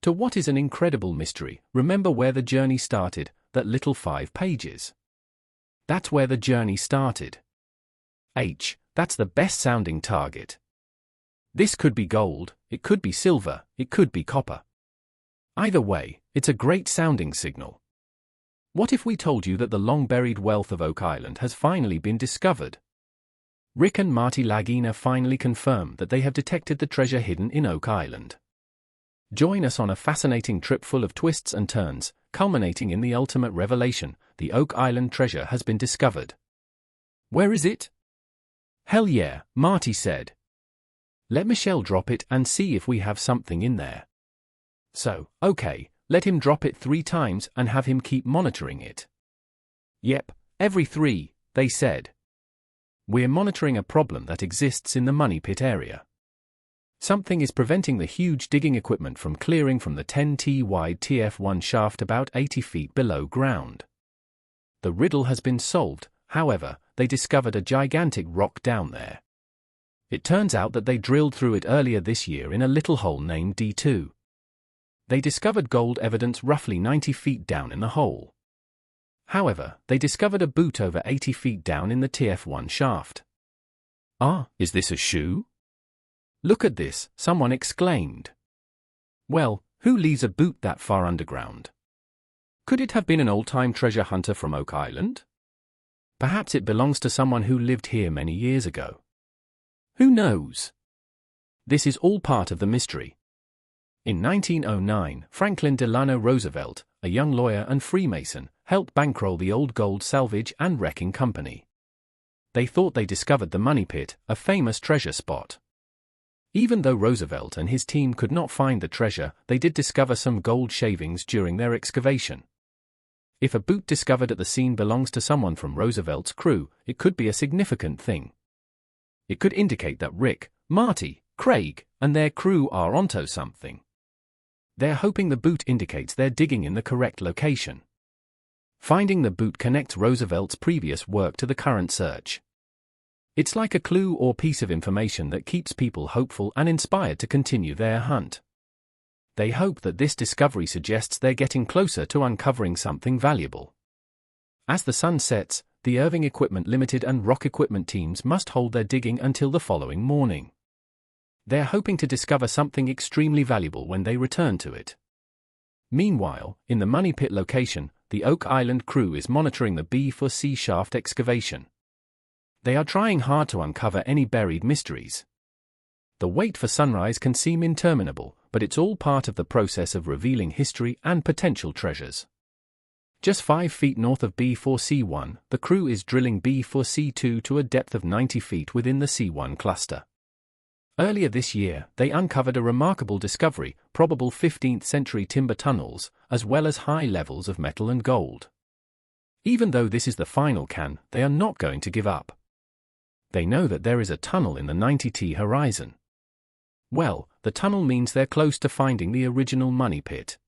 To what is an incredible mystery, remember where the journey started, that little 5 pages. That's where the journey started. H, that's the best sounding target. This could be gold, it could be silver, it could be copper. Either way, it's a great sounding signal. What if we told you that the long-buried wealth of Oak Island has finally been discovered? Rick and Marty Lagina finally confirm that they have detected the treasure hidden in Oak Island. Join us on a fascinating trip full of twists and turns, culminating in the ultimate revelation: the Oak Island treasure has been discovered. Where is it? Hell yeah, Marty said. Let Michelle drop it and see if we have something in there. So, okay, let him drop it 3 times and have him keep monitoring it. Yep, every 3, they said. We're monitoring a problem that exists in the Money Pit area. Something is preventing the huge digging equipment from clearing from the 10T wide TF1 shaft about 80 feet below ground. The riddle has been solved, however, they discovered a gigantic rock down there. It turns out that they drilled through it earlier this year in a little hole named D2. They discovered gold evidence roughly 90 feet down in the hole. However, they discovered a boot over 80 feet down in the TF1 shaft. Ah, is this a shoe? Look at this, someone exclaimed. Well, who leaves a boot that far underground? Could it have been an old-time treasure hunter from Oak Island? Perhaps it belongs to someone who lived here many years ago. Who knows? This is all part of the mystery. In 1909, Franklin Delano Roosevelt, a young lawyer and Freemason, helped bankroll the old gold salvage and wrecking company. They thought they discovered the Money Pit, a famous treasure spot. Even though Roosevelt and his team could not find the treasure, they did discover some gold shavings during their excavation. If a boot discovered at the scene belongs to someone from Roosevelt's crew, it could be a significant thing. It could indicate that Rick, Marty, Craig, and their crew are onto something. They're hoping the boot indicates they're digging in the correct location. Finding the boot connects Roosevelt's previous work to the current search. It's like a clue or piece of information that keeps people hopeful and inspired to continue their hunt. They hope that this discovery suggests they're getting closer to uncovering something valuable. As the sun sets, the Irving Equipment Limited and Rock Equipment teams must hold their digging until the following morning. They're hoping to discover something extremely valuable when they return to it. Meanwhile, in the Money Pit location, the Oak Island crew is monitoring the B4C shaft excavation. They are trying hard to uncover any buried mysteries. The wait for sunrise can seem interminable, but it's all part of the process of revealing history and potential treasures. Just 5 feet north of B4C1, the crew is drilling B4C2 to a depth of 90 feet within the C1 cluster. Earlier this year, they uncovered a remarkable discovery: probable 15th century timber tunnels, as well as high levels of metal and gold. Even though this is the final can, they are not going to give up. They know that there is a tunnel in the 90T horizon. Well, the tunnel means they're close to finding the original Money Pit.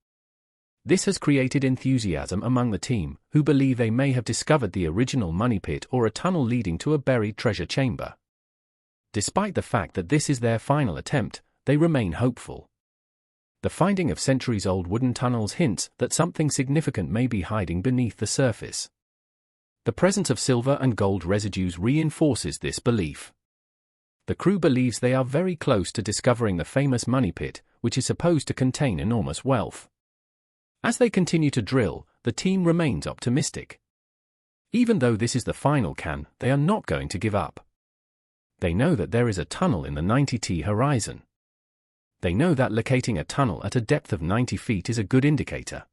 This has created enthusiasm among the team, who believe they may have discovered the original Money Pit or a tunnel leading to a buried treasure chamber. Despite the fact that this is their final attempt, they remain hopeful. The finding of centuries-old wooden tunnels hints that something significant may be hiding beneath the surface. The presence of silver and gold residues reinforces this belief. The crew believes they are very close to discovering the famous Money Pit, which is supposed to contain enormous wealth. As they continue to drill, the team remains optimistic. Even though this is the final can, they are not going to give up. They know that there is a tunnel in the 90T horizon. They know that locating a tunnel at a depth of 90 feet is a good indicator.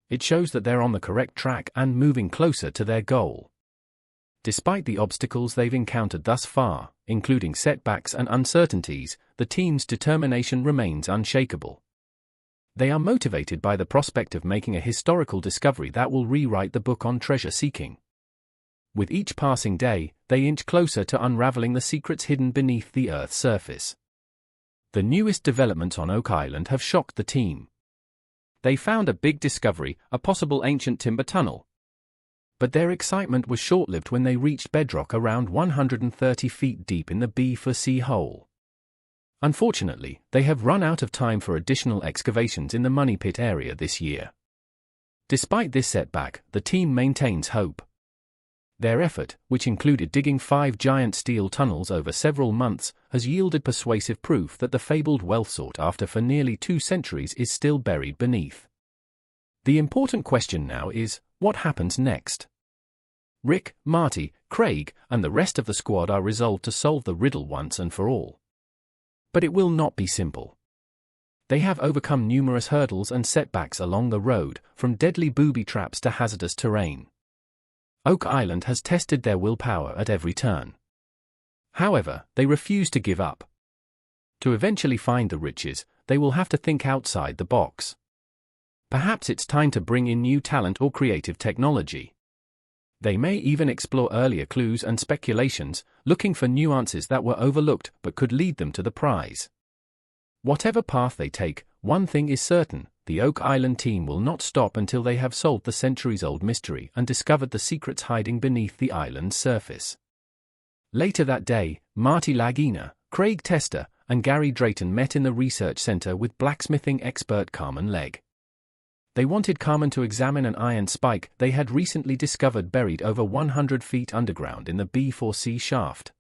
It shows that they're on the correct track and moving closer to their goal. Despite the obstacles they've encountered thus far, including setbacks and uncertainties, the team's determination remains unshakable. They are motivated by the prospect of making a historical discovery that will rewrite the book on treasure seeking. With each passing day, they inch closer to unraveling the secrets hidden beneath the Earth's surface. The newest developments on Oak Island have shocked the team. They found a big discovery, a possible ancient timber tunnel. But their excitement was short-lived when they reached bedrock around 130 feet deep in the B4C hole. Unfortunately, they have run out of time for additional excavations in the Money Pit area this year. Despite this setback, the team maintains hope. Their effort, which included digging 5 giant steel tunnels over several months, has yielded persuasive proof that the fabled wealth sought after for nearly 2 centuries is still buried beneath. The important question now is, what happens next? Rick, Marty, Craig, and the rest of the squad are resolved to solve the riddle once and for all. But it will not be simple. They have overcome numerous hurdles and setbacks along the road, from deadly booby traps to hazardous terrain. Oak Island has tested their willpower at every turn. However, they refuse to give up. To eventually find the riches, they will have to think outside the box. Perhaps it's time to bring in new talent or creative technology. They may even explore earlier clues and speculations, looking for nuances that were overlooked but could lead them to the prize. Whatever path they take, one thing is certain: the Oak Island team will not stop until they have solved the centuries-old mystery and discovered the secrets hiding beneath the island's surface. Later that day, Marty Lagina, Craig Tester, and Gary Drayton met in the research center with blacksmithing expert Carmen Legg. They wanted Carmen to examine an iron spike they had recently discovered buried over 100 feet underground in the B4C shaft.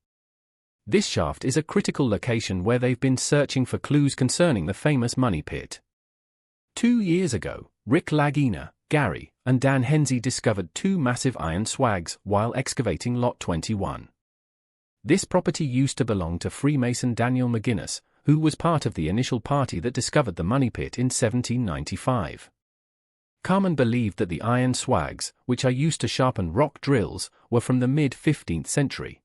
This shaft is a critical location where they've been searching for clues concerning the famous Money Pit. 2 years ago, Rick Lagina, Gary, and Dan Henze discovered 2 massive iron swags while excavating Lot 21. This property used to belong to Freemason Daniel McGuinness, who was part of the initial party that discovered the Money Pit in 1795. Carmen believed that the iron swags, which are used to sharpen rock drills, were from the mid-15th century.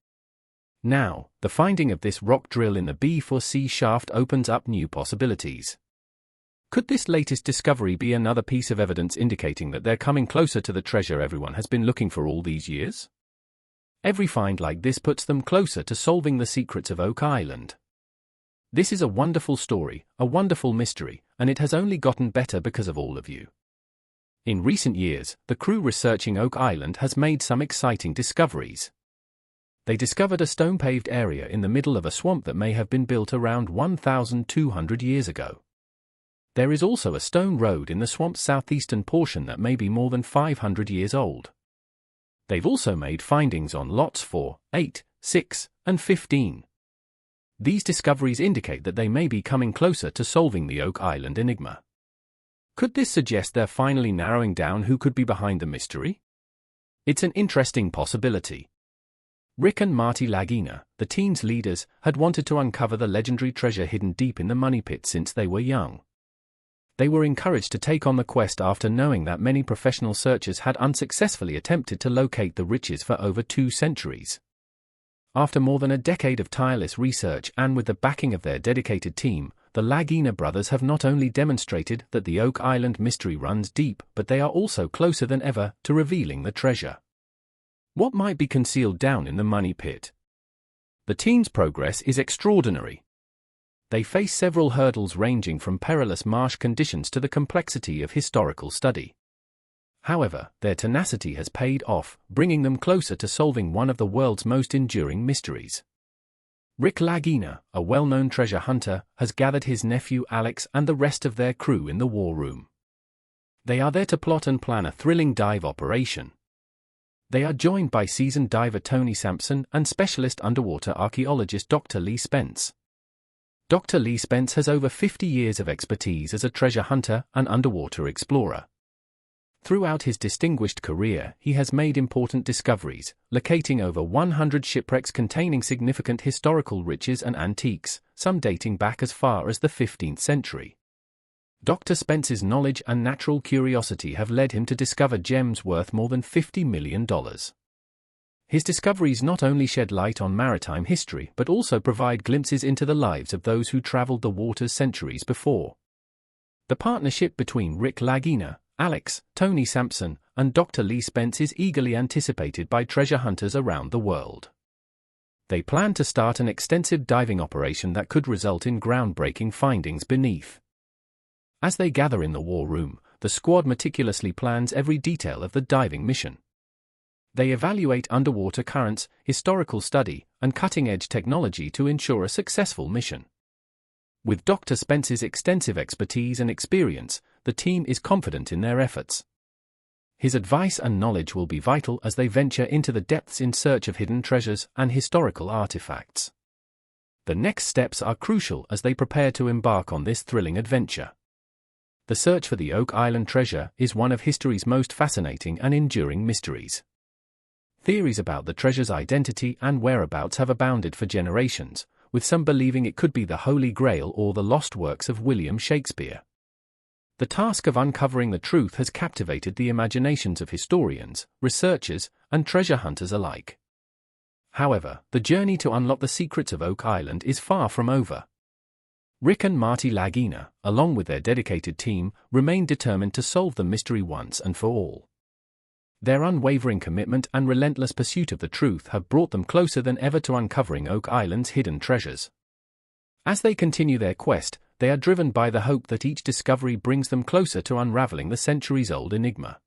Now, the finding of this rock drill in the B4C shaft opens up new possibilities. Could this latest discovery be another piece of evidence indicating that they're coming closer to the treasure everyone has been looking for all these years? Every find like this puts them closer to solving the secrets of Oak Island. This is a wonderful story, a wonderful mystery, and it has only gotten better because of all of you. In recent years, the crew researching Oak Island has made some exciting discoveries. They discovered a stone-paved area in the middle of a swamp that may have been built around 1,200 years ago. There is also a stone road in the swamp's southeastern portion that may be more than 500 years old. They've also made findings on lots 4, 8, 6, and 15. These discoveries indicate that they may be coming closer to solving the Oak Island enigma. Could this suggest they're finally narrowing down who could be behind the mystery? It's an interesting possibility. Rick and Marty Lagina, the team's leaders, had wanted to uncover the legendary treasure hidden deep in the Money Pit since they were young. They were encouraged to take on the quest after knowing that many professional searchers had unsuccessfully attempted to locate the riches for over 2 centuries. After more than a decade of tireless research and with the backing of their dedicated team, the Lagina brothers have not only demonstrated that the Oak Island mystery runs deep, but they are also closer than ever to revealing the treasure. What might be concealed down in the Money Pit? The team's progress is extraordinary. They face several hurdles ranging from perilous marsh conditions to the complexity of historical study. However, their tenacity has paid off, bringing them closer to solving one of the world's most enduring mysteries. Rick Lagina, a well-known treasure hunter, has gathered his nephew Alex and the rest of their crew in the war room. They are there to plot and plan a thrilling dive operation. They are joined by seasoned diver Tony Sampson and specialist underwater archaeologist Dr. Lee Spence. Dr. Lee Spence has over 50 years of expertise as a treasure hunter and underwater explorer. Throughout his distinguished career, he has made important discoveries, locating over 100 shipwrecks containing significant historical riches and antiques, some dating back as far as the 15th century. Dr. Spence's knowledge and natural curiosity have led him to discover gems worth more than $50 million. His discoveries not only shed light on maritime history but also provide glimpses into the lives of those who traveled the waters centuries before. The partnership between Rick Lagina, Alex, Tony Sampson, and Dr. Lee Spence is eagerly anticipated by treasure hunters around the world. They plan to start an extensive diving operation that could result in groundbreaking findings beneath. As they gather in the war room, the squad meticulously plans every detail of the diving mission. They evaluate underwater currents, historical study, and cutting-edge technology to ensure a successful mission. With Dr. Spence's extensive expertise and experience, the team is confident in their efforts. His advice and knowledge will be vital as they venture into the depths in search of hidden treasures and historical artifacts. The next steps are crucial as they prepare to embark on this thrilling adventure. The search for the Oak Island treasure is one of history's most fascinating and enduring mysteries. Theories about the treasure's identity and whereabouts have abounded for generations, with some believing it could be the Holy Grail or the lost works of William Shakespeare. The task of uncovering the truth has captivated the imaginations of historians, researchers, and treasure hunters alike. However, the journey to unlock the secrets of Oak Island is far from over. Rick and Marty Lagina, along with their dedicated team, remain determined to solve the mystery once and for all. Their unwavering commitment and relentless pursuit of the truth have brought them closer than ever to uncovering Oak Island's hidden treasures. As they continue their quest, they are driven by the hope that each discovery brings them closer to unraveling the centuries-old enigma.